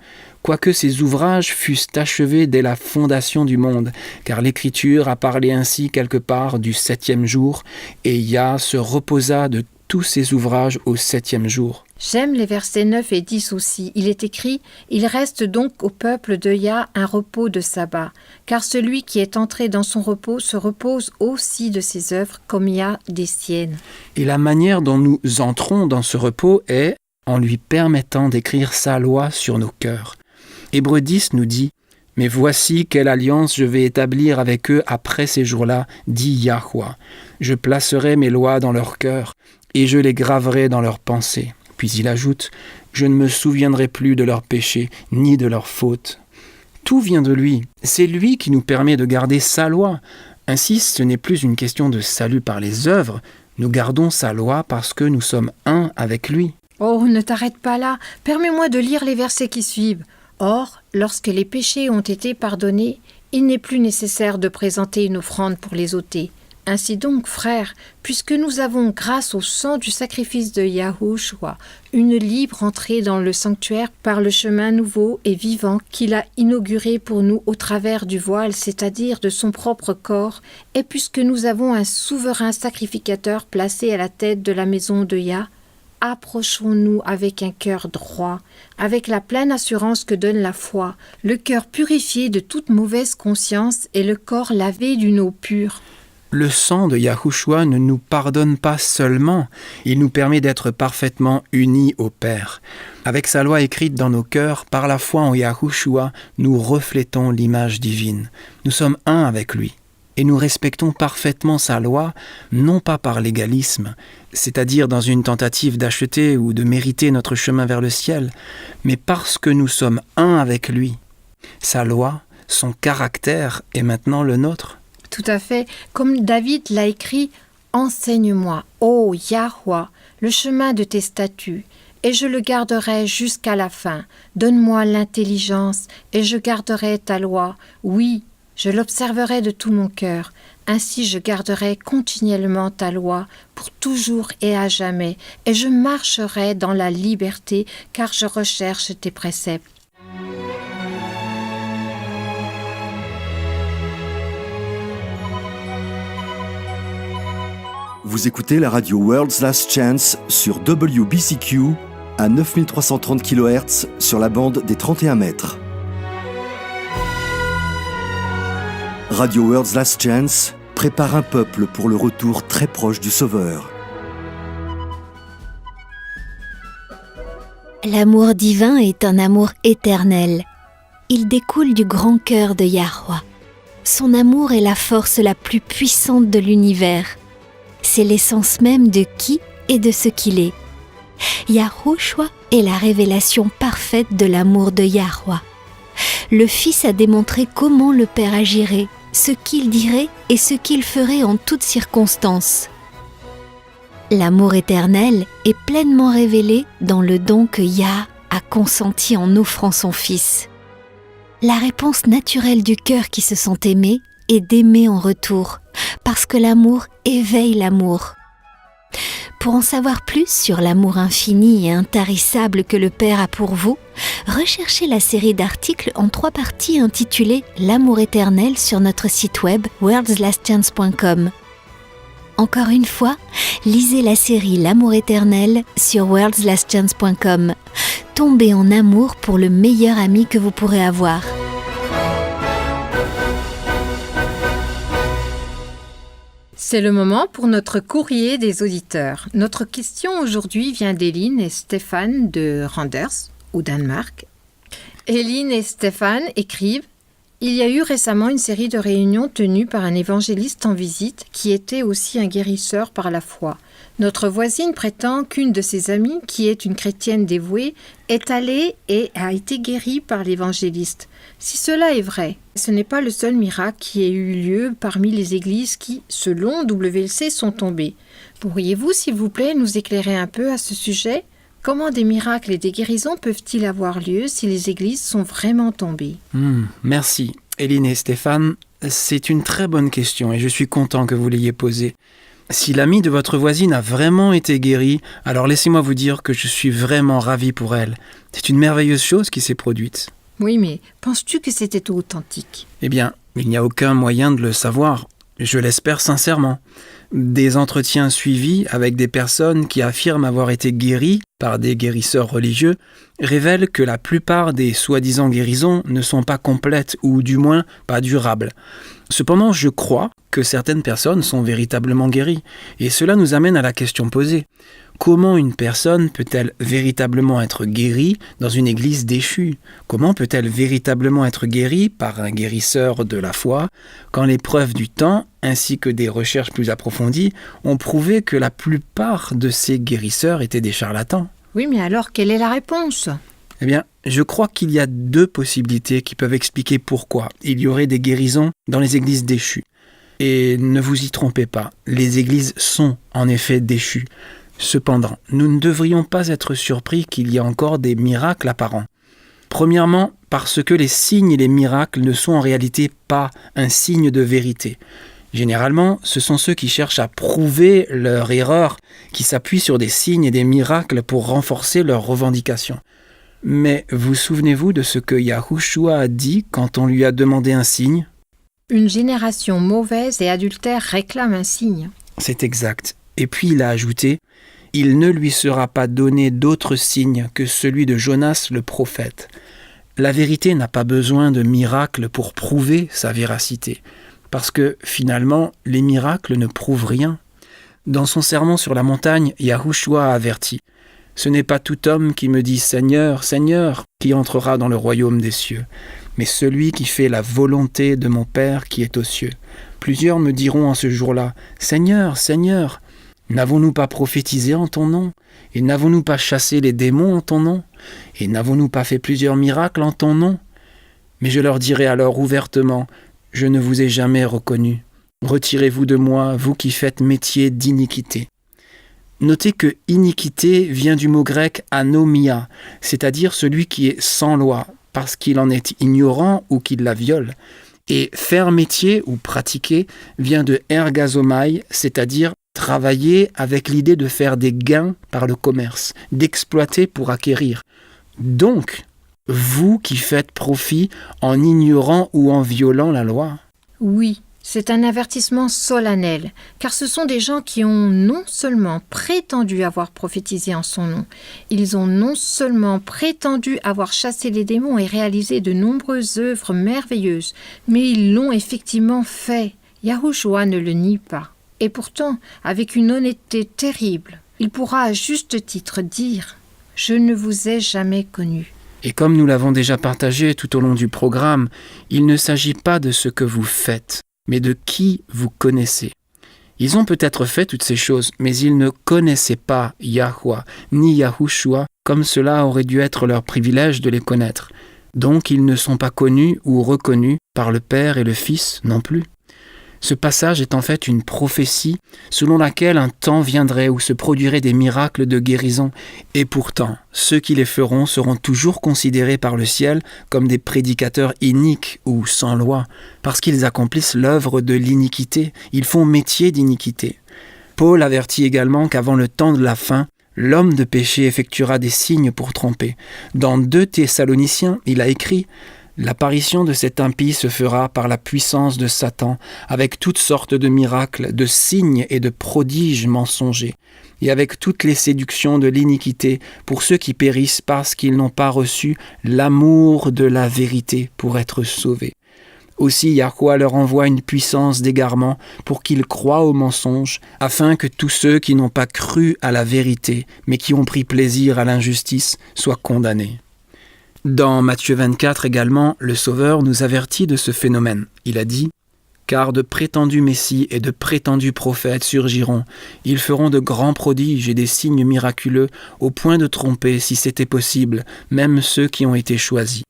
quoique ces ouvrages fussent achevés dès la fondation du monde, car l'Écriture a parlé ainsi quelque part du 7e jour, et Yah se reposa de tous ses ouvrages au 7e jour. J'aime les versets 9 et 10 aussi. Il est écrit « Il reste donc au peuple de Yah un repos de sabbat, car celui qui est entré dans son repos se repose aussi de ses œuvres comme Yah des siennes. » Et la manière dont nous entrons dans ce repos est en lui permettant d'écrire sa loi sur nos cœurs. Hébreux 10 nous dit « Mais voici quelle alliance je vais établir avec eux après ces jours-là, dit Yahweh. Je placerai mes lois dans leur cœur, et je les graverai dans leurs pensées. » Puis il ajoute « Je ne me souviendrai plus de leurs péchés, ni de leurs fautes. » Tout vient de lui. C'est lui qui nous permet de garder sa loi. Ainsi, ce n'est plus une question de salut par les œuvres. Nous gardons sa loi parce que nous sommes un avec lui. Oh, ne t'arrête pas là. Permets-moi de lire les versets qui suivent. Or, lorsque les péchés ont été pardonnés, il n'est plus nécessaire de présenter une offrande pour les ôter. Ainsi donc, frères, puisque nous avons, grâce au sang du sacrifice de Yahushua, une libre entrée dans le sanctuaire par le chemin nouveau et vivant qu'il a inauguré pour nous au travers du voile, c'est-à-dire de son propre corps, et puisque nous avons un souverain sacrificateur placé à la tête de la maison de Yah, approchons-nous avec un cœur droit, avec la pleine assurance que donne la foi, le cœur purifié de toute mauvaise conscience et le corps lavé d'une eau pure. Le sang de Yahushua ne nous pardonne pas seulement, il nous permet d'être parfaitement unis au Père. Avec sa loi écrite dans nos cœurs, par la foi en Yahushua, nous reflétons l'image divine. Nous sommes un avec lui. Et nous respectons parfaitement sa loi, non pas par légalisme, c'est-à-dire dans une tentative d'acheter ou de mériter notre chemin vers le ciel, mais parce que nous sommes un avec lui. Sa loi, son caractère est maintenant le nôtre. Tout à fait, comme David l'a écrit, « Enseigne-moi, ô Yahweh, le chemin de tes statuts, et je le garderai jusqu'à la fin. Donne-moi l'intelligence, et je garderai ta loi. Oui, je l'observerai de tout mon cœur. Ainsi je garderai continuellement ta loi, pour toujours et à jamais, et je marcherai dans la liberté, car je recherche tes préceptes. » Vous écoutez la radio World's Last Chance sur WBCQ à 9330 kHz sur la bande des 31 mètres. Radio World's Last Chance prépare un peuple pour le retour très proche du Sauveur. L'amour divin est un amour éternel. Il découle du grand cœur de Yahweh. Son amour est la force la plus puissante de l'univers. C'est l'essence même de qui et de ce qu'il est. Yahushua est la révélation parfaite de l'amour de Yahweh. Le Fils a démontré comment le Père agirait, ce qu'il dirait et ce qu'il ferait en toutes circonstances. L'amour éternel est pleinement révélé dans le don que Yah a consenti en offrant son Fils. La réponse naturelle du cœur qui se sent aimé est d'aimer en retour, parce que l'amour éveille l'amour. Pour en savoir plus sur l'amour infini et intarissable que le Père a pour vous, recherchez la série d'articles en 3 parties intitulée « L'amour éternel » sur notre site web worldslastchance.com. Encore une fois, lisez la série « L'amour éternel » sur worldslastchance.com. Tombez en amour pour le meilleur ami que vous pourrez avoir. C'est le moment pour notre courrier des auditeurs. Notre question aujourd'hui vient d'Éline et Stéphane de Randers, au Danemark. Éline et Stéphane écrivent « Il y a eu récemment une série de réunions tenues par un évangéliste en visite qui était aussi un guérisseur par la foi. Notre voisine prétend qu'une de ses amies, qui est une chrétienne dévouée, est allée et a été guérie par l'évangéliste. Si cela est vrai, ce n'est pas le seul miracle qui ait eu lieu parmi les églises qui, selon WLC, sont tombées. Pourriez-vous, s'il vous plaît, nous éclairer un peu à ce sujet ? Comment des miracles et des guérisons peuvent-ils avoir lieu si les églises sont vraiment tombées ? Merci, Éline et Stéphane. C'est une très bonne question et je suis content que vous l'ayez posée. Si l'amie de votre voisine a vraiment été guérie, alors laissez-moi vous dire que je suis vraiment ravi pour elle. C'est une merveilleuse chose qui s'est produite. Oui, mais penses-tu que c'était authentique ? Eh bien, il n'y a aucun moyen de le savoir. Je l'espère sincèrement. Des entretiens suivis avec des personnes qui affirment avoir été guéries par des guérisseurs religieux révèlent que la plupart des soi-disant guérisons ne sont pas complètes ou du moins pas durables. Cependant, je crois que certaines personnes sont véritablement guéries et cela nous amène à la question posée. Comment une personne peut-elle véritablement être guérie dans une église déchue ? Comment peut-elle véritablement être guérie par un guérisseur de la foi quand les preuves du temps, ainsi que des recherches plus approfondies, ont prouvé que la plupart de ces guérisseurs étaient des charlatans ? Oui, mais alors, quelle est la réponse ? Eh bien, je crois qu'il y a 2 possibilités qui peuvent expliquer pourquoi il y aurait des guérisons dans les églises déchues. Et ne vous y trompez pas, les églises sont en effet déchues. Cependant, nous ne devrions pas être surpris qu'il y ait encore des miracles apparents. Premièrement, parce que les signes et les miracles ne sont en réalité pas un signe de vérité. Généralement, ce sont ceux qui cherchent à prouver leur erreur, qui s'appuient sur des signes et des miracles pour renforcer leurs revendications. Mais vous souvenez-vous de ce que Yahushua a dit quand on lui a demandé un signe ? Une génération mauvaise et adultère réclame un signe. C'est exact. Et puis il a ajouté « Il ne lui sera pas donné d'autre signe que celui de Jonas le prophète. » La vérité n'a pas besoin de miracles pour prouver sa véracité, parce que finalement, les miracles ne prouvent rien. Dans son sermon sur la montagne, Yahushua a averti « Ce n'est pas tout homme qui me dit « Seigneur, Seigneur » qui entrera dans le royaume des cieux, mais celui qui fait la volonté de mon Père qui est aux cieux. Plusieurs me diront en ce jour-là « Seigneur, Seigneur » n'avons-nous pas prophétisé en ton nom ? Et n'avons-nous pas chassé les démons en ton nom ? Et n'avons-nous pas fait plusieurs miracles en ton nom ? Mais je leur dirai alors ouvertement, je ne vous ai jamais reconnu. Retirez-vous de moi, vous qui faites métier d'iniquité. Notez que iniquité vient du mot grec anomia, c'est-à-dire celui qui est sans loi, parce qu'il en est ignorant ou qu'il la viole. Et faire métier ou pratiquer vient de ergazomai, c'est-à-dire travailler avec l'idée de faire des gains par le commerce, d'exploiter pour acquérir. Donc, vous qui faites profit en ignorant ou en violant la loi. Oui, c'est un avertissement solennel, car ce sont des gens qui ont non seulement prétendu avoir prophétisé en son nom, ils ont non seulement prétendu avoir chassé les démons et réalisé de nombreuses œuvres merveilleuses, mais ils l'ont effectivement fait. Yahushua ne le nie pas. Et pourtant, avec une honnêteté terrible, il pourra à juste titre dire « Je ne vous ai jamais connu ». Et comme nous l'avons déjà partagé tout au long du programme, il ne s'agit pas de ce que vous faites, mais de qui vous connaissez. Ils ont peut-être fait toutes ces choses, mais ils ne connaissaient pas Yahweh ni Yahushua comme cela aurait dû être leur privilège de les connaître. Donc ils ne sont pas connus ou reconnus par le Père et le Fils non plus. Ce passage est en fait une prophétie selon laquelle un temps viendrait où se produiraient des miracles de guérison. Et pourtant, ceux qui les feront seront toujours considérés par le ciel comme des prédicateurs iniques ou sans loi, parce qu'ils accomplissent l'œuvre de l'iniquité, ils font métier d'iniquité. Paul avertit également qu'avant le temps de la fin, l'homme de péché effectuera des signes pour tromper. Dans 2 Thessaloniciens, il a écrit « L'apparition de cet impie se fera par la puissance de Satan, avec toutes sortes de miracles, de signes et de prodiges mensongers, et avec toutes les séductions de l'iniquité pour ceux qui périssent parce qu'ils n'ont pas reçu l'amour de la vérité pour être sauvés. Aussi Yahweh leur envoie une puissance d'égarement pour qu'ils croient au mensonge, afin que tous ceux qui n'ont pas cru à la vérité, mais qui ont pris plaisir à l'injustice, soient condamnés. » Dans Matthieu 24 également, le Sauveur nous avertit de ce phénomène. Il a dit « Car de prétendus messies et de prétendus prophètes surgiront. Ils feront de grands prodiges et des signes miraculeux, au point de tromper, si c'était possible, même ceux qui ont été choisis. »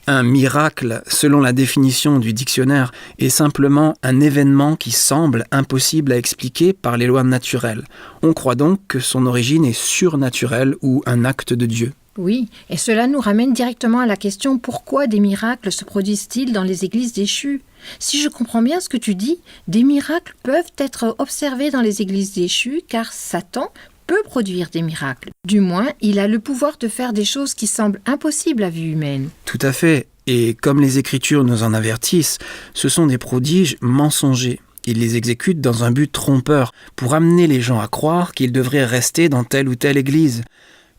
Un miracle, selon la définition du dictionnaire, est simplement un événement qui semble impossible à expliquer par les lois naturelles. On croit donc que son origine est surnaturelle ou un acte de Dieu. Oui, et cela nous ramène directement à la question pourquoi des miracles se produisent-ils dans les églises déchues ? Si je comprends bien ce que tu dis, des miracles peuvent être observés dans les églises déchues car Satan peut produire des miracles. Du moins, il a le pouvoir de faire des choses qui semblent impossibles à vue humaine. Tout à fait, et comme les Écritures nous en avertissent, ce sont des prodiges mensongers. Il les exécute dans un but trompeur, pour amener les gens à croire qu'ils devraient rester dans telle ou telle église.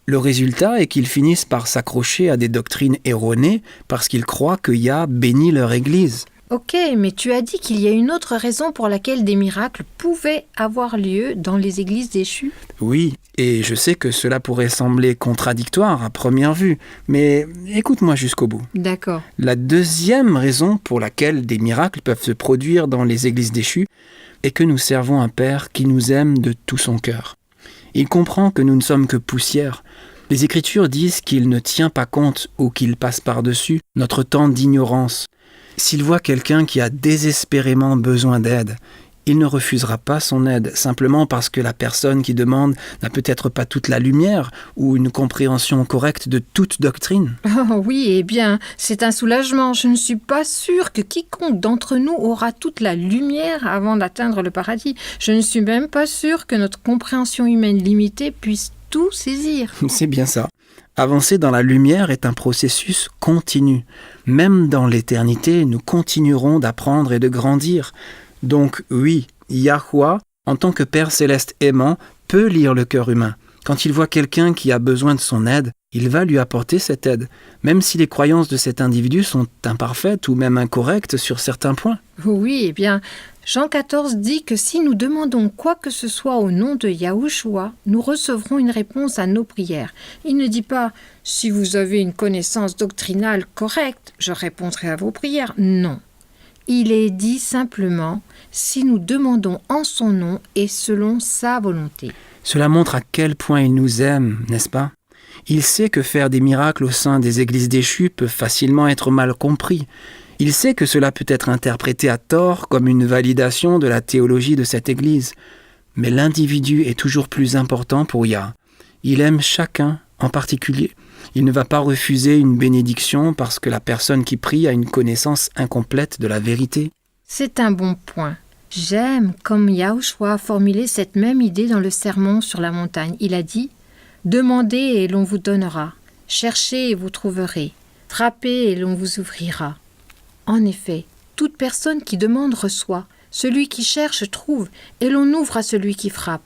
Le résultat est qu'ils finissent par s'accrocher à des doctrines erronées parce qu'ils croient que Yah bénit leur église. Ok, mais tu as dit qu'il y a une autre raison pour laquelle des miracles pouvaient avoir lieu dans les églises déchues ? Oui, et je sais que cela pourrait sembler contradictoire à première vue, mais écoute-moi jusqu'au bout. D'accord. La deuxième raison pour laquelle des miracles peuvent se produire dans les églises déchues est que nous servons un Père qui nous aime de tout son cœur. Il comprend que nous ne sommes que poussière. Les Écritures disent qu'il ne tient pas compte ou qu'il passe par-dessus notre temps d'ignorance. S'il voit quelqu'un qui a désespérément besoin d'aide, il ne refusera pas son aide simplement parce que la personne qui demande n'a peut-être pas toute la lumière ou une compréhension correcte de toute doctrine. Oh oui, eh bien, c'est un soulagement. Je ne suis pas sûre que quiconque d'entre nous aura toute la lumière avant d'atteindre le paradis. Je ne suis même pas sûre que notre compréhension humaine limitée puisse tout saisir. C'est bien ça. Avancer dans la lumière est un processus continu. Même dans l'éternité, nous continuerons d'apprendre et de grandir. Donc oui, Yahweh, en tant que Père céleste aimant, peut lire le cœur humain. Quand il voit quelqu'un qui a besoin de son aide, il va lui apporter cette aide, même si les croyances de cet individu sont imparfaites ou même incorrectes sur certains points. Oui, eh bien, Jean 14 dit que si nous demandons quoi que ce soit au nom de Yahushua, nous recevrons une réponse à nos prières. Il ne dit pas « si vous avez une connaissance doctrinale correcte, je répondrai à vos prières ». Non. Il est dit simplement « si nous demandons en son nom et selon sa volonté ». Cela montre à quel point il nous aime, n'est-ce pas ? Il sait que faire des miracles au sein des églises déchues peut facilement être mal compris. Il sait que cela peut être interprété à tort comme une validation de la théologie de cette église. Mais l'individu est toujours plus important pour Yah. Il aime chacun en particulier. Il ne va pas refuser une bénédiction parce que la personne qui prie a une connaissance incomplète de la vérité. C'est un bon point. J'aime comme Yahushua a formulé cette même idée dans le sermon sur la montagne. Il a dit « Demandez et l'on vous donnera. Cherchez et vous trouverez. Frappez et l'on vous ouvrira. » En effet, toute personne qui demande reçoit. Celui qui cherche trouve et l'on ouvre à celui qui frappe.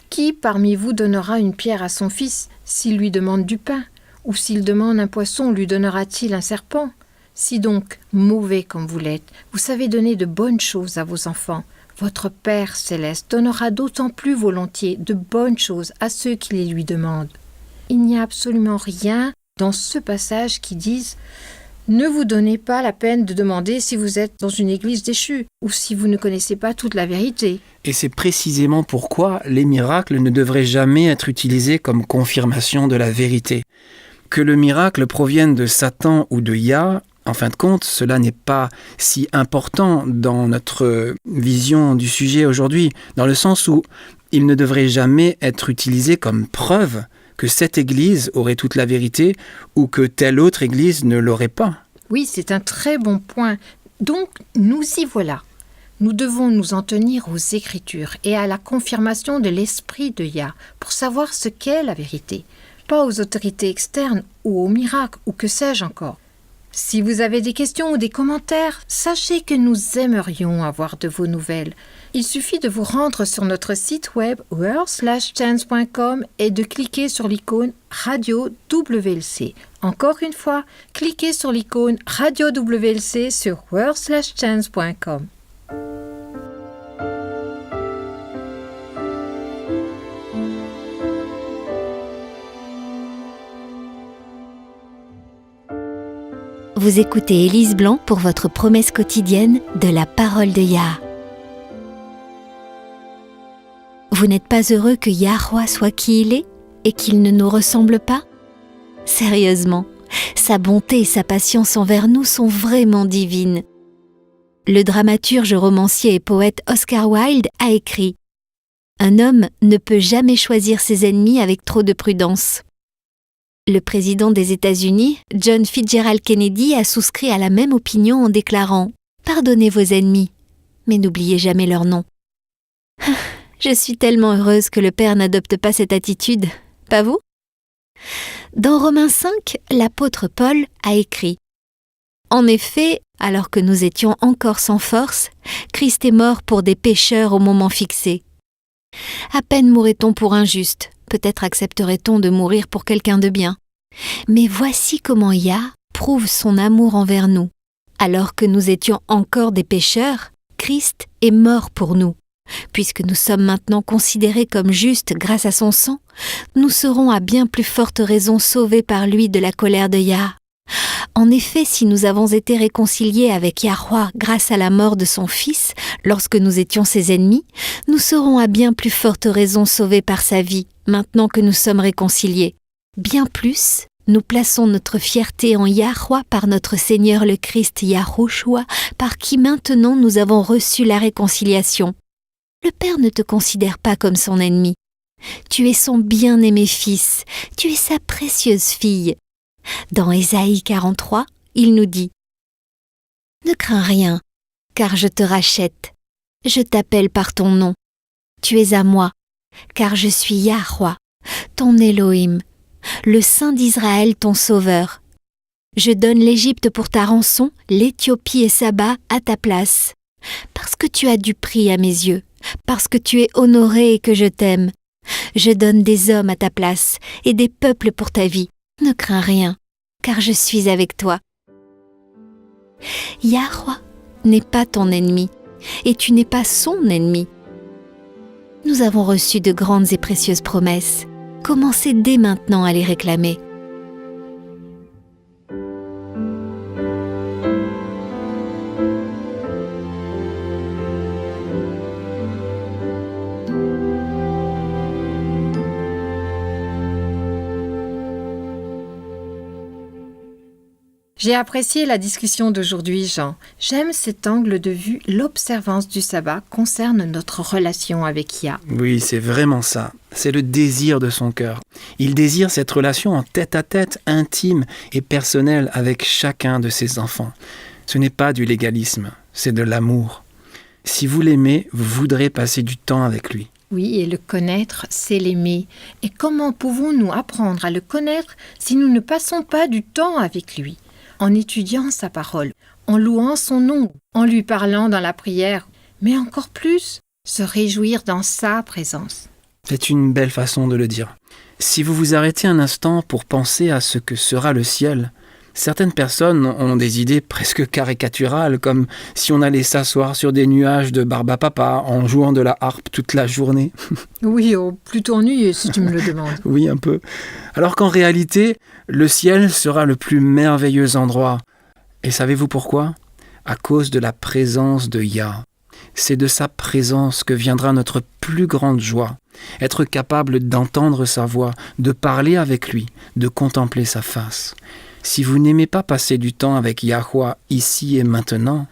Qui parmi vous donnera une pierre à son fils s'il lui demande du pain ? Ou s'il demande un poisson, lui donnera-t-il un serpent ? Si donc, mauvais comme vous l'êtes, vous savez donner de bonnes choses à vos enfants, votre Père céleste donnera d'autant plus volontiers de bonnes choses à ceux qui les lui demandent. Il n'y a absolument rien dans ce passage qui dise « Ne vous donnez pas la peine de demander si vous êtes dans une église déchue ou si vous ne connaissez pas toute la vérité. » Et c'est précisément pourquoi les miracles ne devraient jamais être utilisés comme confirmation de la vérité. Que le miracle provienne de Satan ou de Yah, En fin de compte, cela n'est pas si important dans notre vision du sujet aujourd'hui, dans le sens où il ne devrait jamais être utilisé comme preuve que cette Église aurait toute la vérité ou que telle autre Église ne l'aurait pas. Oui, c'est un très bon point. Donc, nous y voilà. Nous devons nous en tenir aux Écritures et à la confirmation de l'Esprit de Yah pour savoir ce qu'est la vérité, pas aux autorités externes ou aux miracles ou que sais-je encore. Si vous avez des questions ou des commentaires, sachez que nous aimerions avoir de vos nouvelles. Il suffit de vous rendre sur notre site web world/chance.com et de cliquer sur l'icône Radio WLC. Encore une fois, cliquez sur l'icône Radio WLC sur world/chance.com. Vous écoutez Élise Blanc pour votre promesse quotidienne de la parole de Yah. Vous n'êtes pas heureux que Yahweh soit qui il est et qu'il ne nous ressemble pas ? Sérieusement, sa bonté et sa patience envers nous sont vraiment divines. Le dramaturge, romancier et poète Oscar Wilde a écrit « Un homme ne peut jamais choisir ses ennemis avec trop de prudence ». Le président des États-Unis, John Fitzgerald Kennedy, a souscrit à la même opinion en déclarant « Pardonnez vos ennemis, mais n'oubliez jamais leur nom ». Je suis tellement heureuse que le Père n'adopte pas cette attitude, pas vous ? Dans Romains 5, l'apôtre Paul a écrit « En effet, alors que nous étions encore sans force, Christ est mort pour des pécheurs au moment fixé. À peine mourrait-on pour un juste, peut-être accepterait-on de mourir pour quelqu'un de bien. Mais voici comment Yah prouve son amour envers nous. Alors que nous étions encore des pécheurs, Christ est mort pour nous. Puisque nous sommes maintenant considérés comme justes grâce à son sang, nous serons à bien plus forte raison sauvés par lui de la colère de Yah. En effet, si nous avons été réconciliés avec Yahweh grâce à la mort de son Fils, lorsque nous étions ses ennemis, nous serons à bien plus forte raison sauvés par sa vie, maintenant que nous sommes réconciliés. Bien plus, nous plaçons notre fierté en Yahweh par notre Seigneur le Christ Yahushua, par qui maintenant nous avons reçu la réconciliation. Le Père ne te considère pas comme son ennemi. Tu es son bien-aimé fils, tu es sa précieuse fille. Dans Ésaïe 43, il nous dit « Ne crains rien, car je te rachète. Je t'appelle par ton nom. Tu es à moi, car je suis Yahweh, ton Elohim, le Saint d'Israël, ton Sauveur. Je donne l'Égypte pour ta rançon, l'Éthiopie et Saba à ta place, parce que tu as du prix à mes yeux, parce que tu es honoré et que je t'aime. Je donne des hommes à ta place et des peuples pour ta vie. Ne crains rien, car je suis avec toi. » Yahweh n'est pas ton ennemi, et tu n'es pas son ennemi. Nous avons reçu de grandes et précieuses promesses. Commencez dès maintenant à les réclamer. J'ai apprécié la discussion d'aujourd'hui, Jean. J'aime cet angle de vue. L'observance du sabbat concerne notre relation avec Yah. Oui, c'est vraiment ça. C'est le désir de son cœur. Il désire cette relation en tête-à-tête, intime et personnelle avec chacun de ses enfants. Ce n'est pas du légalisme, c'est de l'amour. Si vous l'aimez, vous voudrez passer du temps avec lui. Oui, et le connaître, c'est l'aimer. Et comment pouvons-nous apprendre à le connaître si nous ne passons pas du temps avec lui ? En étudiant sa parole, en louant son nom, en lui parlant dans la prière, mais encore plus, se réjouir dans sa présence. C'est une belle façon de le dire. Si vous vous arrêtez un instant pour penser à ce que sera le ciel, certaines personnes ont des idées presque caricaturales, comme si on allait s'asseoir sur des nuages de barbe à papa en jouant de la harpe toute la journée. Oui, plutôt ennuyeux si tu me le demandes. Oui, un peu. Alors qu'en réalité, le ciel sera le plus merveilleux endroit. Et savez-vous pourquoi ? À cause de la présence de Yah. C'est de sa présence que viendra notre plus grande joie. Être capable d'entendre sa voix, de parler avec lui, de contempler sa face. Si vous n'aimez pas passer du temps avec Yahweh ici et maintenant,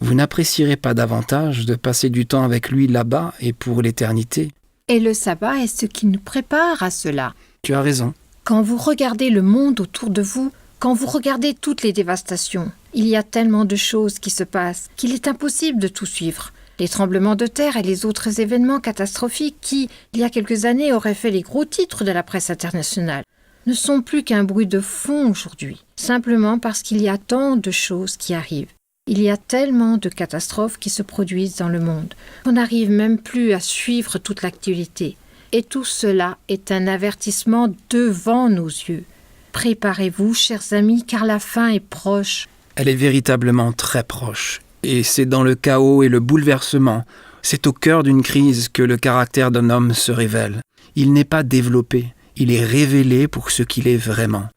vous n'apprécierez pas davantage de passer du temps avec lui là-bas et pour l'éternité. Et le sabbat est ce qui nous prépare à cela. Tu as raison. Quand vous regardez le monde autour de vous, quand vous regardez toutes les dévastations, il y a tellement de choses qui se passent qu'il est impossible de tout suivre. Les tremblements de terre et les autres événements catastrophiques qui, il y a quelques années, auraient fait les gros titres de la presse internationale, ne sont plus qu'un bruit de fond aujourd'hui, simplement parce qu'il y a tant de choses qui arrivent. Il y a tellement de catastrophes qui se produisent dans le monde qu'on n'arrive même plus à suivre toute l'actualité. Et tout cela est un avertissement devant nos yeux. Préparez-vous, chers amis, car la fin est proche. Elle est véritablement très proche. Et c'est dans le chaos et le bouleversement, c'est au cœur d'une crise que le caractère d'un homme se révèle. Il n'est pas développé, il est révélé pour ce qu'il est vraiment.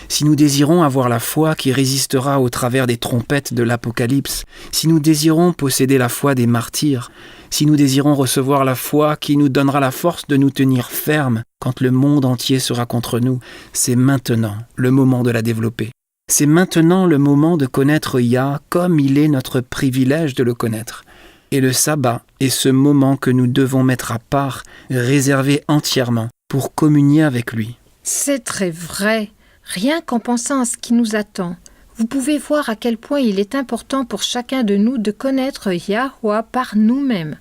Si nous désirons avoir la foi qui résistera au travers des trompettes de l'Apocalypse, si nous désirons posséder la foi des martyrs, si nous désirons recevoir la foi qui nous donnera la force de nous tenir fermes quand le monde entier sera contre nous, c'est maintenant le moment de la développer. C'est maintenant le moment de connaître Yah comme il est notre privilège de le connaître. Et le sabbat est ce moment que nous devons mettre à part, réservé entièrement pour communier avec lui. C'est très vrai. Rien qu'en pensant à ce qui nous attend, vous pouvez voir à quel point il est important pour chacun de nous de connaître Yahweh par nous-mêmes.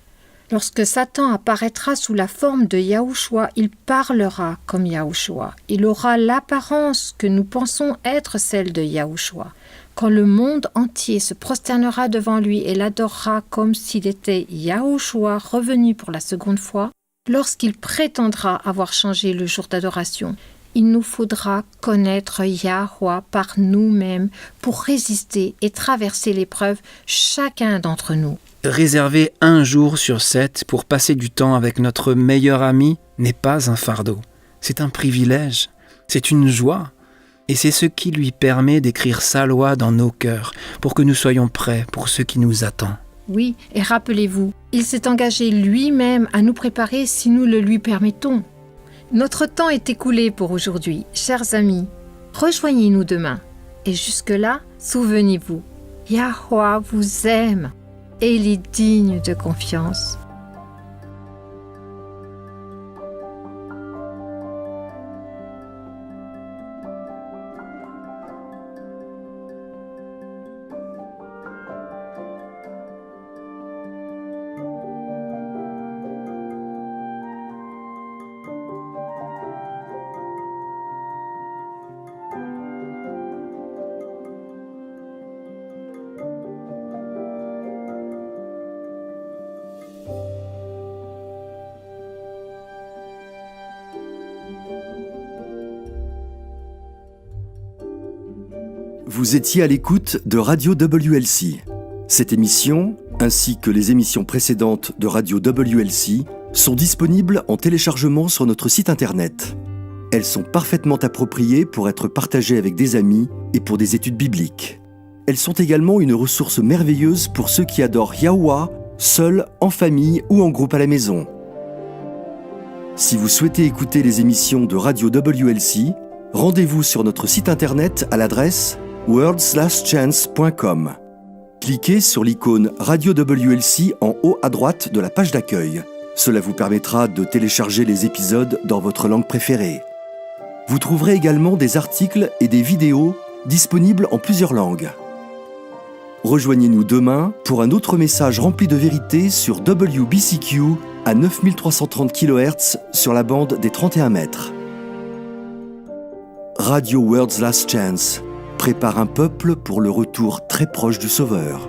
Lorsque Satan apparaîtra sous la forme de Yahushua, il parlera comme Yahushua. Il aura l'apparence que nous pensons être celle de Yahushua. Quand le monde entier se prosternera devant lui et l'adorera comme s'il était Yahushua revenu pour la seconde fois, lorsqu'il prétendra avoir changé le jour d'adoration, il nous faudra connaître Yahweh par nous-mêmes pour résister et traverser l'épreuve, chacun d'entre nous. Réserver 1 jour sur 7 pour passer du temps avec notre meilleur ami n'est pas un fardeau. C'est un privilège, c'est une joie. Et c'est ce qui lui permet d'écrire sa loi dans nos cœurs pour que nous soyons prêts pour ce qui nous attend. Oui, et rappelez-vous, il s'est engagé lui-même à nous préparer si nous le lui permettons. Notre temps est écoulé pour aujourd'hui, chers amis. Rejoignez-nous demain. Et jusque-là, souvenez-vous, Yahweh vous aime et il est digne de confiance. Vous étiez à l'écoute de Radio WLC. Cette émission, ainsi que les émissions précédentes de Radio WLC, sont disponibles en téléchargement sur notre site internet. Elles sont parfaitement appropriées pour être partagées avec des amis et pour des études bibliques. Elles sont également une ressource merveilleuse pour ceux qui adorent Yahweh, seuls, en famille ou en groupe à la maison. Si vous souhaitez écouter les émissions de Radio WLC, rendez-vous sur notre site internet à l'adresse worldslastchance.com. Cliquez sur l'icône Radio WLC en haut à droite de la page d'accueil. Cela vous permettra de télécharger les épisodes dans votre langue préférée. Vous trouverez également des articles et des vidéos disponibles en plusieurs langues. Rejoignez-nous demain pour un autre message rempli de vérité sur WBCQ à 9330 kHz sur la bande des 31 mètres. Radio World's Last Chance prépare un peuple pour le retour très proche du Sauveur.